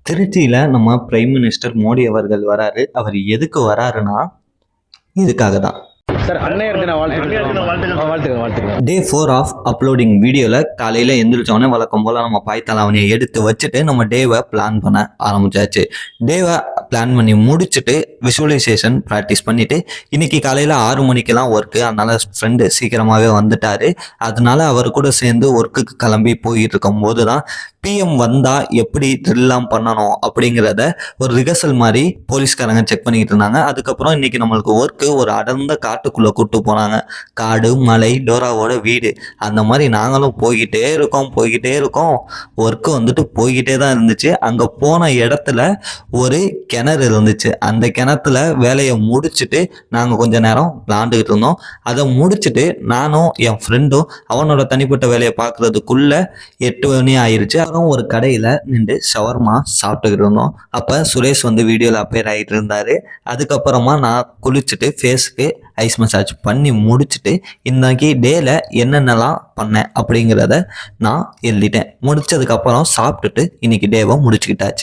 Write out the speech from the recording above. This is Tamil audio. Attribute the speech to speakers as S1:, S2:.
S1: திருச்சியில நம்ம பிரைம் மினிஸ்டர் மோடி அவர்கள் வராரு. அவர் எதுக்கு வராருன்னா இதுக்காக தான். டே 4 ஆஃப் அப்லோடிங் வீடியோல காலையில எந்திரிச்சோடனே வழக்கம் போல நம்ம பாய்த்தலாவணியை எடுத்து வச்சுட்டு நம்ம டேவை பிளான் பண்ண ஆரம்பிச்சாச்சு. டேவை பிளான் பண்ணி முடிச்சுட்டு விசுவலைசேஷன் ப்ராக்டிஸ் பண்ணிட்டு இன்னைக்கு காலையில 6 மணிக்கெல்லாம் ஒர்க்கு. அதனால ஃப்ரெண்டு சீக்கிரமாவே வந்துட்டாரு. அதனால அவர் கூட சேர்ந்து ஒர்க்குக்கு கிளம்பி போயிட்டு இருக்கும் போதுதான் பிஎம் வந்தா எப்படி ட்ரில்லாம் பண்ணணும் அப்படிங்கிறத ஒரு ரிகர்சல் மாதிரி போலீஸ்காரங்க செக் பண்ணிக்கிட்டு இருந்தாங்க. அதுக்கப்புறம் இன்னைக்கு நம்மளுக்கு ஒர்க்கு ஒரு அடர்ந்த காட்டுக்குள்ள கூட்டு போனாங்க. காடு, மலை, டோராவோட வீடு, அந்த மாதிரி நாங்களும் போய்கிட்டே இருக்கோம். ஒர்க்கு வந்துட்டு போய்கிட்டே தான் இருந்துச்சு. அங்க போன இடத்துல ஒரு கிணறு இருந்துச்சு. அந்த கிணத்துல வேலையை முடிச்சுட்டு நாங்க கொஞ்ச நேரம் விளாண்டுக்கிட்டு இருந்தோம். அதை முடிச்சுட்டு நானும் என் ஃப்ரெண்டும் அவனோட தனிப்பட்ட வேலையை பார்க்கறதுக்குள்ள 8 மணி ஆயிடுச்சு. ஒரு கடையில நின்று ஷவர்மா சாப்பிட்டுக்கிட்டு இருந்தோம். அப்ப சுரேஷ் வந்து வீடியோல அப்பேர் ஆகிட்டு இருந்தாரு. அதுக்கப்புறமா நான் குளிச்சுட்டு ஃபேஸ்க்கு ஐஸ் மசாஜ் பண்ணி முடிச்சுட்டு இன்னைக்கு டேல என்னென்னலாம் பண்ணேன் அப்படிங்கிறத நான் எழுதிட்டேன். முடிச்சதுக்கப்புறம் சாப்பிட்டுட்டு இன்னைக்கு டேவை முடிச்சுக்கிட்டாச்சு.